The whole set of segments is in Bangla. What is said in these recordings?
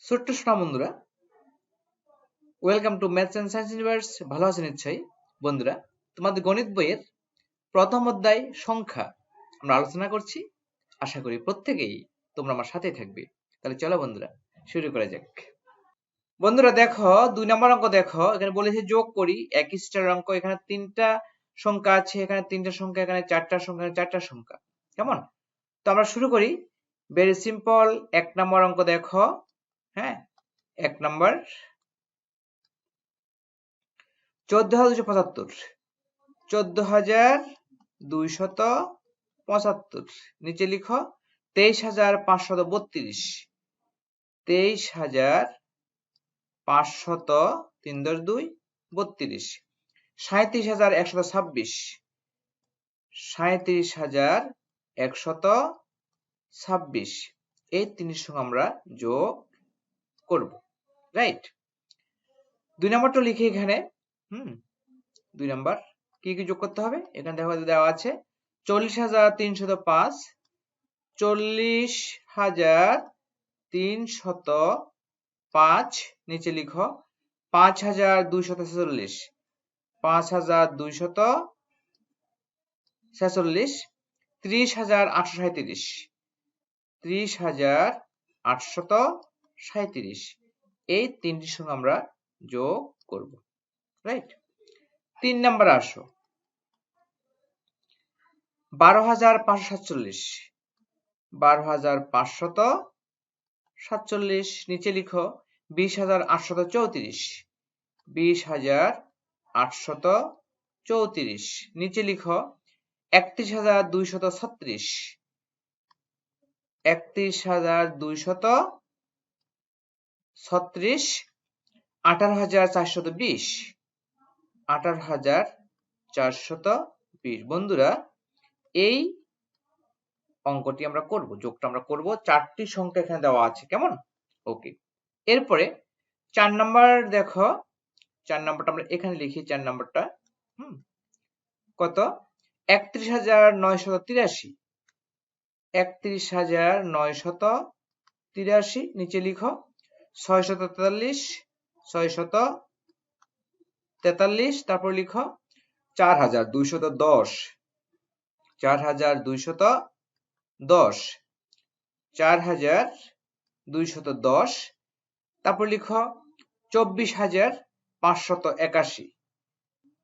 ছোট্ট সোনা বন্ধুরা, welcome to maths and science universe. ভালো আছেন নিশ্চয়ই বন্ধুরা। তোমাদের গণিত বইয়ের প্রথম অধ্যায় সংখ্যা আমরা আলোচনা করছি। আশা করি প্রত্যেকেই তোমরা আমার সাথে থাকবে। তাহলে চলো বন্ধুরা শুরু করা যাক। বন্ধুরা দেখো, 2 নম্বর অঙ্ক দেখো, এখানে বলেছে যোগ করি একই স্টার অঙ্ক। এখানে 3টা সংখ্যা আছে, এখানে 3টা সংখ্যা, এখানে 4টা সংখ্যা, এখানে 4টা সংখ্যা। কেমন? তো আমরা শুরু করি। Very simple. 1 নম্বর অঙ্ক দেখো। হ্যাঁ, 1 নম্বর 14,275, 14,275 নিচে লিখো 23,532, 23,500 3 10 2 32, 37,126, 37,126 এই তিনটির সঙ্গে আমরা যোগ করব। রাইট? 2 নম্বরটা লিখি এখানে। 2 নাম্বার কি কি যোগ করতে হবে? এখানে দেখো দেওয়া আছে 40,305, 40,305 নিচে লিখো 5,246, 5,246, 30,837, 30,837 এই তিনটির সঙ্গে আমরা যোগ করব। রাইট? 3 নাম্বার আসো, 12,547, 12,547 নিচে লিখো 20,834, 20,834 নিচে লিখো 31,236, 31,236, 18,420, 18,420 বন্ধুরা এই অঙ্কটি আমরা করব, যোগটা আমরা করব। 4টি সংখ্যা এখানে দেওয়া আছে। কেমন? ওকে। এরপরে 4 নাম্বার দেখো, 4 নাম্বারটা আমরা এখানে লিখি। 4 নাম্বারটা কত? 31,983, 31,983 নিচে লিখো 643, 643 তারপর লিখো 4,210, 4,210, 4,210 তারপর লিখো 24,581,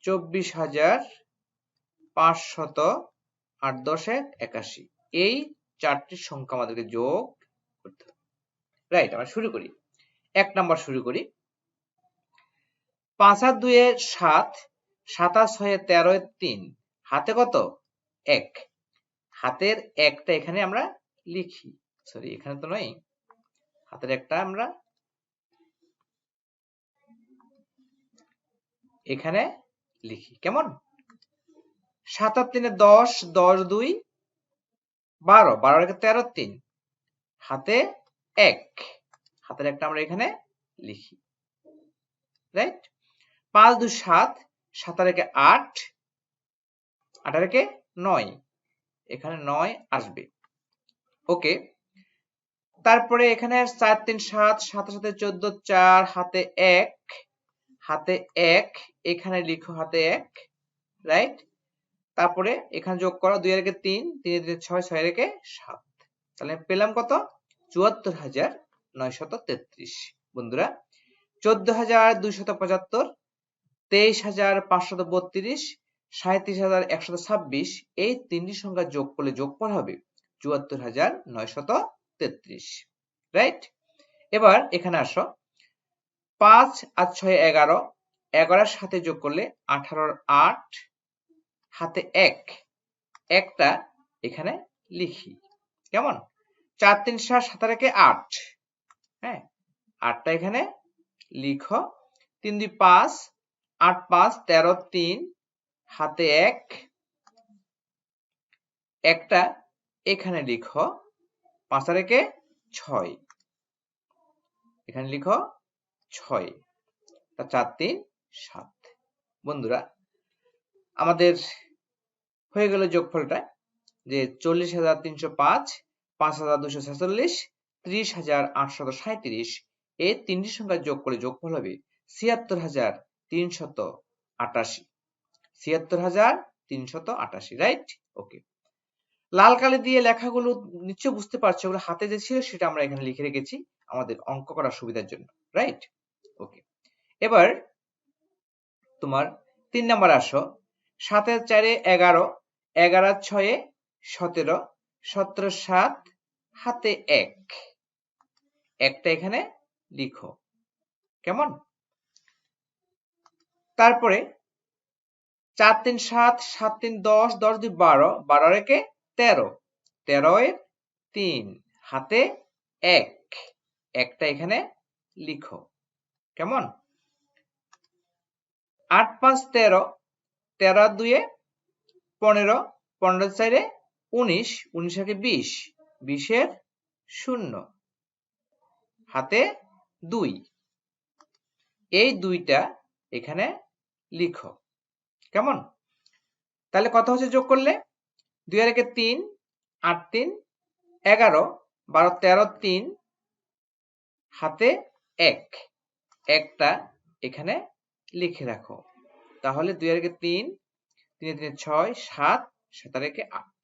24,581 এই 4টি সংখ্যা আমাদেরকে যোগ করতে হবে। রাইট? আমরা শুরু করি। 1 নাম্বার শুরু করি। 5 আর 2 এর 7, 7 আর 6 এর 13 এর 3 হাতে কত? 1। হাতের 1টা এখানে আমরা লিখি। সরি, এখানে তো নয়, হাতের 1টা আমরা এখানে লিখি। কেমন? 7 আর 3 এ 10, 10 2 12, 12 আর 13 3 হাতে 1, হাতের 1টা আমরা এখানে লিখি। রাইট? 5 2 7, 7 আর 8, 8 আর 9 এখানে 9 আসবে। ওকে। তারপরে এখানে 4 3 7, 7 7 14, 4 হাতে 1, হাতে 1 এখানে লিখো হাতে 1। রাইট? তারপরে এখানে যোগ করো 2 আর 3, 3 3 6, 6 আর 7। তাহলে পেলাম কত? 74,933 বন্ধুরা। 14,275, 23,532, 37,126 এই তিনটি সংখ্যা যোগ করলে যোগফল হবে 74,933। রাইট? এবার এখানে আসো, 5 আর 6 11, 11 এর সাথে যোগ করলে 18 8 হাতে 1, 1টা এখানে লিখি। কেমন? 4 3 7, 7 আর 8, হ্যাঁ, 8টা এখানে লিখো। 3 2 5, 8 5 13 3 হাতে 1, 1টা এখানে লিখো। 5 আর 6 এখানে লিখো 6, তা 4 3 7 বন্ধুরা আমাদের হয়ে গেল যোগফলটা, যে 40,305, 5,246, 30,837 এই তিনটি সংখ্যা যোগ করে যোগফল হবে ৭৬,৩৮৮। ৭৬,৩৮৮, রাইট? ওকে। লাল কালি দিয়ে লেখাগুলো নিশ্চয় বুঝতে পারছো, ওগুলো হাতে যে ছিল সেটা আমরা এখানে লিখে রেখেছি আমাদের অঙ্ক করার সুবিধার জন্য, রাইট? ওকে। এবার তোমার 3 নাম্বার আসো। 7 × 4 = 11, 11 × 6 = 17, 17 × 7 হাতে 1, একটা এখানে লিখো, কেমন? তারপরে 4 × 3 = 7, 7 × 3 = 10, 10 × 2 = 12, 12 × 1 = 13, 13 এর 3 হাতে 1, একটা এখানে লিখো, কেমন? 8 × 5 = 13, 13 × 2 = 15, 15 × 4 = 19, 19 × 20, 20 এর 0 হাতে 2, এই দুইটা এখানে লিখো, কেমন? তাহলে কত হচ্ছে যোগ করলে? 2 আর 1 = 3, 8 × 3 = 11, 12 × 13 = 3 হাতে 1, একটা এখানে লিখে রাখো। তাহলে 2 আর 1 = 3, 3 × 3 = 6, 7, 7 আর 1 = 8।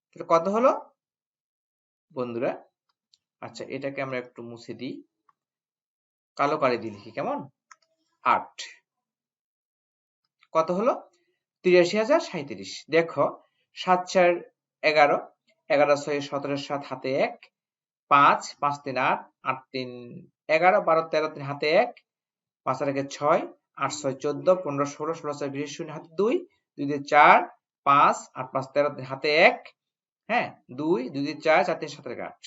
তাহলে কত হলো বন্ধুরা? আচ্ছা, এটাকে আমরা একটু মুছে দিই, কালো কালি দিয়ে লিখি, কেমন? 8। কত হলো? ৮৩,০৩৭। দেখো, ৭ × ৪ = 11, 11 × ৬ = 17, 7 হাতে 1, 5, 5 × 3 = 8, 8 × 3 = 11, 12 × 13 3 হাতে 1, 5 আর 1 = 6, 8 × 6 = 14, 15 16, 16 × 4 = 20, 0 হাতে 2, 2 দিয়ে 4, 5, 8 × 5 = 13 3 হাতে 1, হ্যাঁ, 2, 2 দিয়ে 4, 4 × 3 = 7 × 8,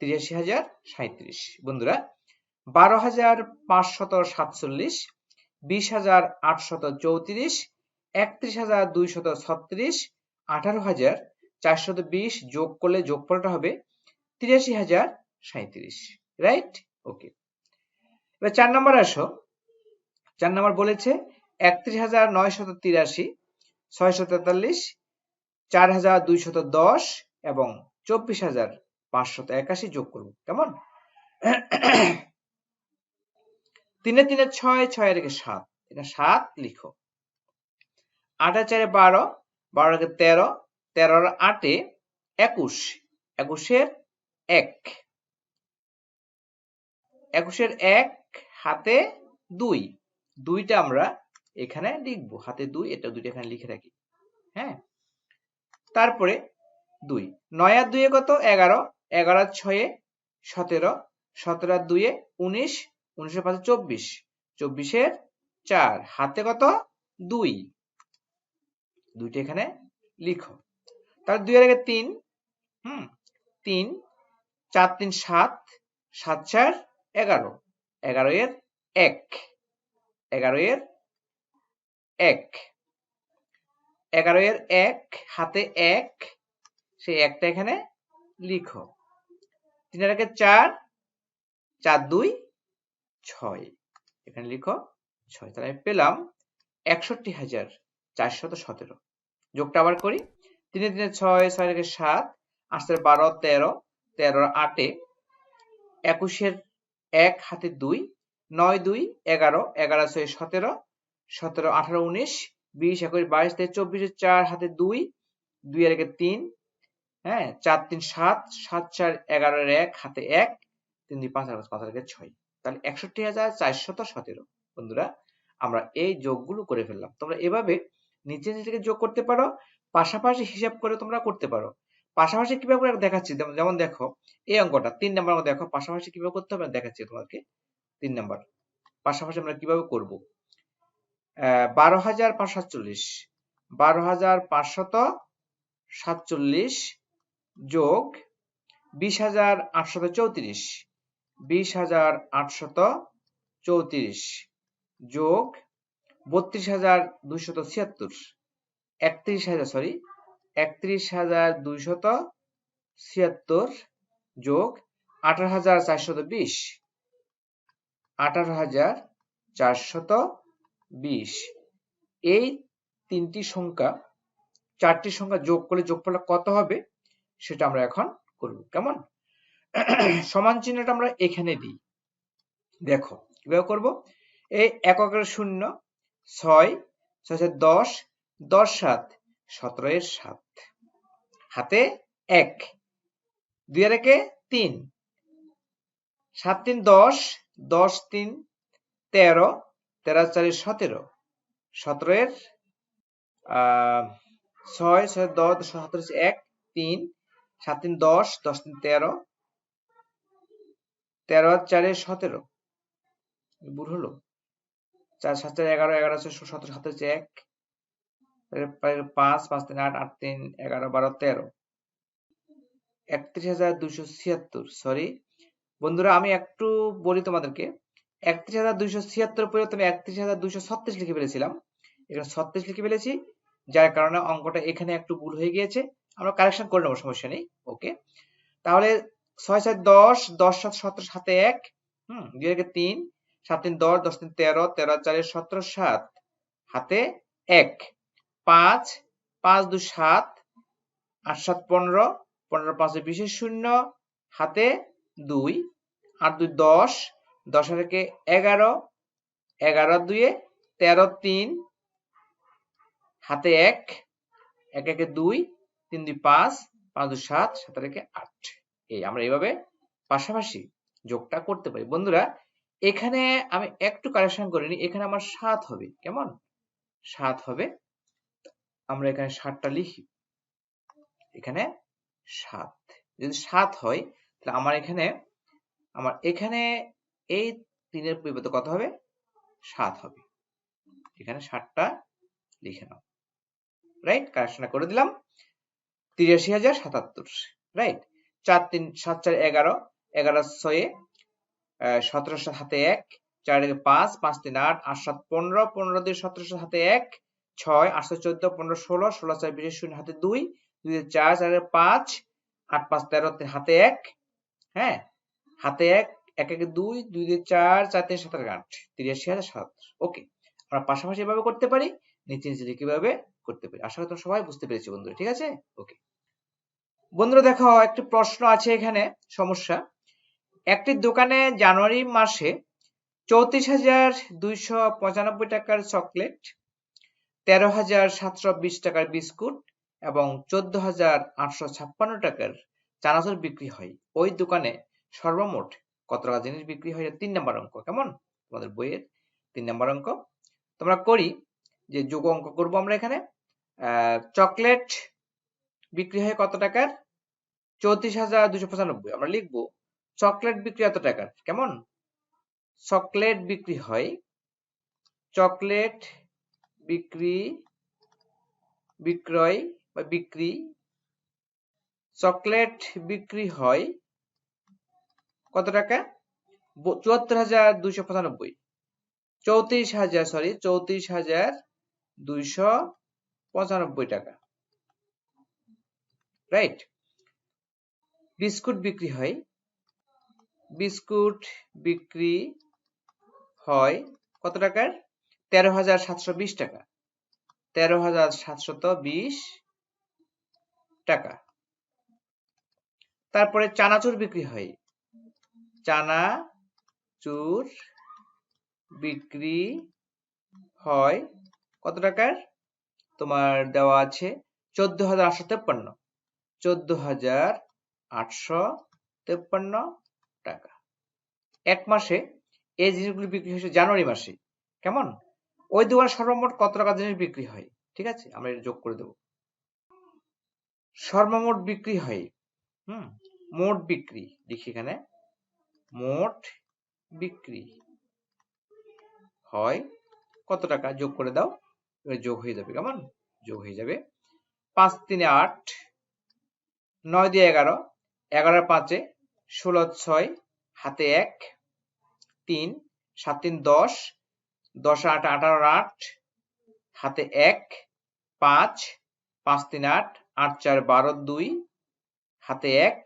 ৮৩,০৩৭। বন্ধুরা, ১২,৫৪৭, ২০,৮৩৪, ৩১,২৩৬, ১৮,৪২০ যোগ করলে যোগফলটা হবে ৮৩,০৩৭, রাইট? ওকে। এবার 4 নাম্বার আসো। 4 নাম্বার বলেছে ৩১,৯৮৩, ৬৪৩, ৪,২১০ এবং ২৪,৫৮১ যোগ করব, কেমন? 3 × 3 = 6, 6 আর 1 = 7, এটা 7 লিখো। 8 × 4 = 12, 12 আর 1 = 13, 13 আর 8 = 21, 21 এর 1, 21 এর 1 হাতে 2, 2টা আমরা এখানে লিখব, হাতে 2, এটা 2টা এখানে লিখে রাখি, হ্যাঁ। তারপরে 2, 9 আর 2 কত? 11, 11 আর 6 = 17, 17 আর 2 = 19, 19 আর 5 = 24, 24 এর 4 হাতে কত? 2, 2টা এখানে লিখো। তাহলে 2 আর 1 = 3, 3, 4 × 3 = 7, 7 × 4 = 11, 11 এর 1, 11 এর 1, 11 এর 1 হাতে 1, সেই একটা এখানে লিখো। 3 আর 1 = 4, 4 × 2 = 6, এখানে লিখো 6। তাহলে আমি পেলাম ৬১,৪১৭। যোগটা আবার করি। 3 × 3 = 6, 6 আর 1 = 7, 8 × 12 = 13, 13 আর 8 = 21 এর 1 হাতে 2, 9 × 2 = 11, 11 আর 6 = 17, 17, 18, 19, 20, 21, 22, 23, 24 এর 4 হাতে 2, 2 আর 1 = 3, হ্যাঁ, 4 × 3 = 7, 7 × 4 = 11 এর 1 হাতে 1, 3 × 2 = 5 আর 5 আর 1 = 6। তাহলে ৬১,৪১৭। বন্ধুরা, আমরা এই যোগগুলো করে ফেললাম। তোমরা এভাবে নিচে নিচে যোগ করতে পারো, পাশাপাশি হিসাব করে তোমরা করতে পারো। পাশাপাশি কিভাবে করে দেখাচ্ছি, যেমন দেখো এই অঙ্কটা 3 নাম্বার দেখো, পাশাপাশি কিভাবে করতে হবে দেখাচ্ছি তোমাকে। 3 নাম্বার পাশাপাশি আমরা কিভাবে করব। ১২,৫৪৭, ১২,৫৪৭ যোগ ২০,৮৩৪, ২০,৮৩৪ যোগ ৩২,২৭৬, ৩১,২৭৬ যোগ ১৮,৪২০, ১৮,৪২০। এই 3টি সংখ্যা 4টি সংখ্যা যোগ করলে যোগফলটা কত হবে সেটা আমরা এখন করব, কেমন? সমান চিহ্নটা আমরা এখানে দিই, দেখো কিভাবে করব, এই এককের 0, 6, 6 10, 10 7, 17 এর 7, হাতে 1, 2 এর 3, 7 3 10, 10 3 13, 13 4 17, 17 এর 6, 6 10, 17 1, 3, 7 3 10, 10 3 13, 13 4 17, ভুল হলো, 4 7 4 11, 11 4 17, 17 1, 5 5 3 8, 8 3 11 12 13, 31,276, সরি বন্ধুরা আমি একটু বলি তোমাদেরকে, 31,276 পরিবর্তে আমি 31,236 লিখে ফেলেছিলাম, এখানে 36 লিখে ফেলেছি, যার কারণে অঙ্কটা এখানে একটু ভুল হয়ে গিয়েছে, আমরা কারেকশন করে নেবো, সমস্যা নেই। ওকে, তাহলে 6 7 10, 10 7 17, হাতে 1, 2 এর 3, 7 3 10, 10 3 13, 13 4 17 7, হাতে 1, 5 5 2 7, 8 7 15, 15 5 20 0, হাতে 2, 8 2 10, 10 এর 11, 11 2 13 3, হাতে 1, 1 1 2, 3 2 5, 5 2 7, 7 এর 8, এই আমরা এইভাবে পাশাপাশি যোগটা করতে পারি। বন্ধুরা এখানে আমি একটু কারেকশন করে নিই, এখানে আমার 7 হবে, কেমন 7 হবে, আমরা এখানে 7টা লিখি, এখানে 7, যদি 7 হয় তাহলে আমার এখানে এই 3 এর পরিবর্তে কত হবে, 7 হবে, এখানে 7টা লিখে নাও, রাইট, কারেকশনটা করে দিলাম, 83,077, রাইট, 4 3 7 4 11, 11 6 17 7, হাতে 1, 4 এর 5, 5 3 8, 8 7 15, 15 2 17, হাতে 1, 6 8 14, 15 16, 16 4 20 0, হাতে 2, 2 4, 4 এর 5, 8 5 13, হাতে 1, হ্যাঁ, হাতে 1, 1 1 2, 2 4, 4 3 7 8, 83,077। ওকে, আমরা পাশাপাশি এভাবে করতে পারি, নিচে নিচে কিভাবে করতে পারি, আশা করি তোমরা সবাই বুঝতে পেরেছো বন্ধুরা, ঠিক আছে। ওকে বন্ধুরা দেখো একটি প্রশ্ন আছে এখানে, সমস্যা, একটি দোকানে জানুয়ারি মাসে 34,295 টাকার চকলেট, 13,720 টাকার বিস্কুট এবং 14,856 টাকার চানাচুর বিক্রি হয়, ওই দোকানে সর্বমোট কত টাকা জিনিস বিক্রি হয়? 3 নম্বর অঙ্ক, কেমন তোমাদের বইয়ের 3 নম্বর অঙ্ক, তোমরা করি যে যোগ অঙ্ক করব আমরা এখানে, চকলেট বিক্রি হয় কত টাকার, 34,295, আমরা লিখবো চকলেট বিক্রি এত টাকার, কেমন, চকলেট বিক্রি হয়, চকলেট বিক্রয় বা বিক্রি, চকলেট বিক্রি হয় কত টাকা, 74,295, 34,295 টাকা, রাইট। বিস্কুট বিক্রি হয়, বিস্কুট বিক্রি হয় কত টাকার, 13,720 টাকা, 13,720 টাকা। তারপরে চানাচুর বিক্রি হয়, চানাচুর বিক্রি হয় কত টাকার, তোমার দেওয়া আছে 14,853, 14,853 টাকা। এক মাসে এই জিনিসগুলি বিক্রি হয়েছে জানুয়ারি মাসে, কেমন, ওই দোকানে সর্বমোট কত টাকা জিনিস বিক্রি হয়, ঠিক আছে, আমরা এটা যোগ করে দেব, সর্বমোট বিক্রি হয়, মোট বিক্রি লিখি এখানে, মোট বিক্রি হয় কত টাকা, যোগ করে দাও, যোগ হয়ে যাবে, কেমন যোগ হয়ে যাবে, 5 3 8, 9 2 11, 11 5 16 6, হাতে 1, 3 7 3 10, 10 8 18 8, হাতে 1, 5 5 3 8, 8 4 12 2, হাতে 1,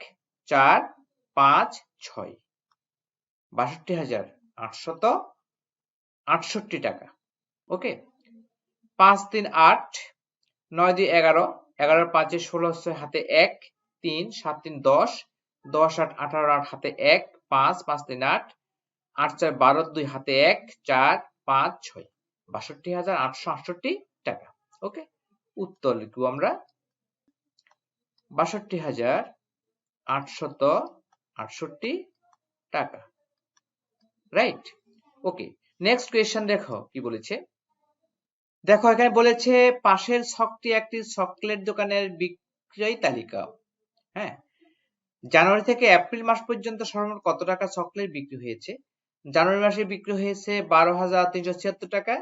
4 5 6, 62,868 টাকা। ওকে, 5 3 8, 9 2 11, 11 5 16 6, হাতে 1, 3 7 3 10, 10 8 18 8, হাতে 1, 5 5 3 8, 8 4 12 2 হাতে 1 4 5 6 ৬২,৮৬৮ টাকা। ওকে, উত্তর লিখব আমরা ৬২,৮৬৮ টাকা। রাইট। ওকে, নেক্সট কোয়েশ্চেন দেখো কি বলেছে। দেখো এখানে বলেছে পাশের ছকটি একটি চকলেট দোকানের বিক্রয় তালিকা। হ্যাঁ, জানুয়ারি থেকে এপ্রিল মাস পর্যন্ত সর্বমোট কত টাকা চকলেট বিক্রি হয়েছে? জানুয়ারি মাসে বিক্রি হয়েছে 12,376 টাকা,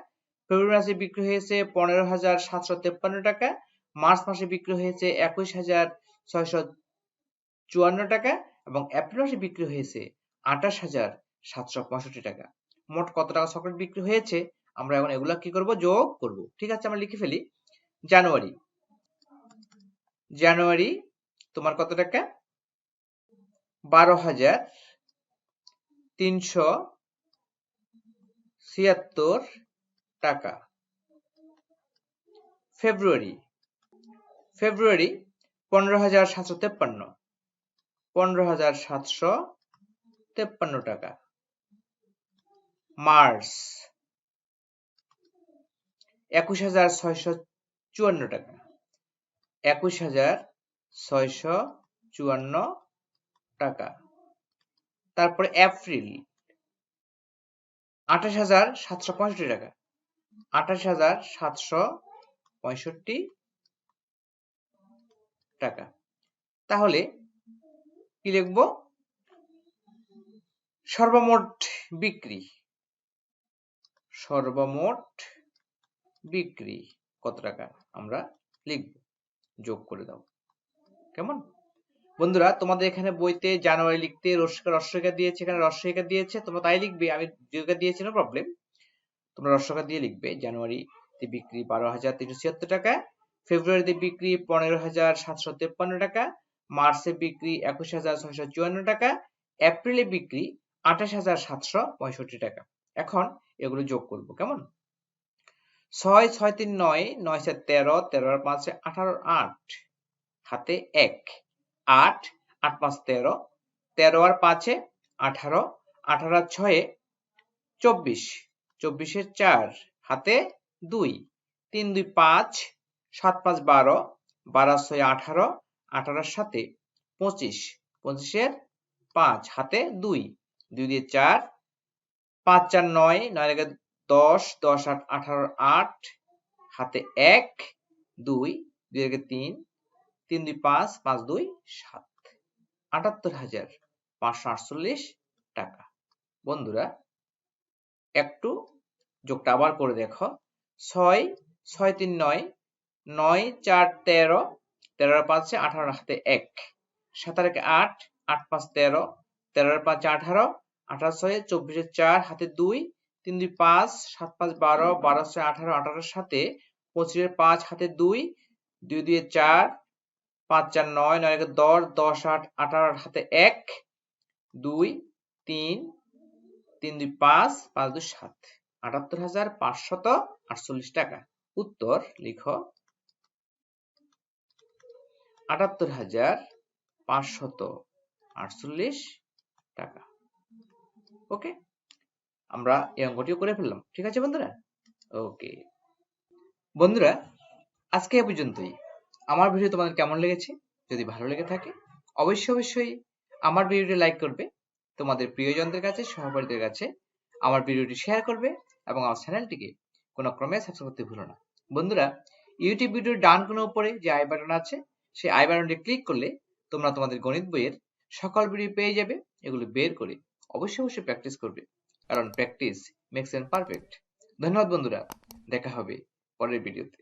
ফেব্রুয়ারি মাসে বিক্রি হয়েছে 15,753 টাকা, মার্চ মাসে বিক্রি হয়েছে 21,654 টাকা এবং এপ্রিল মাসে বিক্রি হয়েছে 28,765 টাকা। মোট কত টাকা চকলেট বিক্রি হয়েছে? আমরা এখন এগুলা কি করব? যোগ করব। ঠিক আছে, আমরা লিখে ফেলি। জানুয়ারি তোমার কত টাকা? 12,376 টাকা। ফেব্রুয়ারি 15,753 টাকা। মার্চ 21,654 টাকা। 21,654 টাকা। তারপরে এপ্রিল 28,765 টাকা। 28,765 টাকা। তাহলে কি লিখবো? সর্বমোট বিক্রি কত টাকা আমরা লিখব, যোগ করে দাও। কেমন বন্ধুরা? তোমাদের এখানে বইতে জানুয়ারি লিখতে রস্বইকার দিয়েছে, এখানে রস্বইকার দিয়েছে, তোমরা তাই লিখবে। আমি দীর্ঘিকার দিয়েছি, নো প্রবলেম, তোমরা রস্বইকার দিয়ে লিখবে। জানুয়ারিতে বিক্রি 12,376 টাকা, ফেব্রুয়ারিতে বিক্রি 15,753 টাকা, মার্চে বিক্রি 21,654 টাকা, এপ্রিলে বিক্রি 28,765 টাকা। এখন এগুলো যোগ করব। কেমন? 6 6 3 9 9 4 13 13 আর 5 18 8 হাতে 1 8 8 5 13 13 আর 5 18 18 আর 6 24 24 এর 4 হাতে 2 3 2 5 7 5 12 12 6 18 18 আর 7 25 25 এর 5 হাতে 2 2 দিয়ে 4 5 4 9 9 এর 10 10 8 18 8 হাতে 1 2 2 এর 3 3 2 5 5 2 7 78,548 টাকা। বন্ধুরা একটু যোগটা আবার করে দেখো। 6 6 3 9 9 4 13 13 আর 5 18 হাতে 1 7 আর 8 8 5 13 13 আর 5 18 18 6 24 এর 4 হাতে 2 3 2 5 7 5 12 12 6 18 18 এর সাথে 25 এর 5 হাতে 2 2 2 4 5 4 9 9 10 10 8 18 হাতে 1 2 3 3 2 5 5 2 7 78,548 টাকা। উত্তর লিখো 78,548 টাকা। ওকে, আমরা এই অঙ্কটিও করে ফেললাম। ঠিক আছে বন্ধুরা? ওকে বন্ধুরা, আজকে এ পর্যন্তই। আমার ভিডিও তোমাদের কেমন লেগেছে? যদি ভালো লেগে থাকে অবশ্যই আমার ভিডিওটি লাইক করবে, তোমাদের প্রিয়জনদের কাছে, সহপাঠীদের কাছে আমার ভিডিওটি শেয়ার করবে এবং আমার চ্যানেলটিকে কোনো ক্রমে সাবস্ক্রাইব করতে ভুলো না। বন্ধুরা, ইউটিউব ভিডিওর ডান কোণের উপরে যে আই বাটন আছে, সেই আই বাটনটি ক্লিক করলে তোমরা তোমাদের গণিত বইয়ের সকল ভিডিও পেয়ে যাবে। এগুলো বের করে অবশ্যই প্র্যাকটিস করবে, কারণ প্র্যাকটিস মেক্স ম্যান পারফেক্ট। ধন্যবাদ বন্ধুরা, দেখা হবে পরের ভিডিওতে।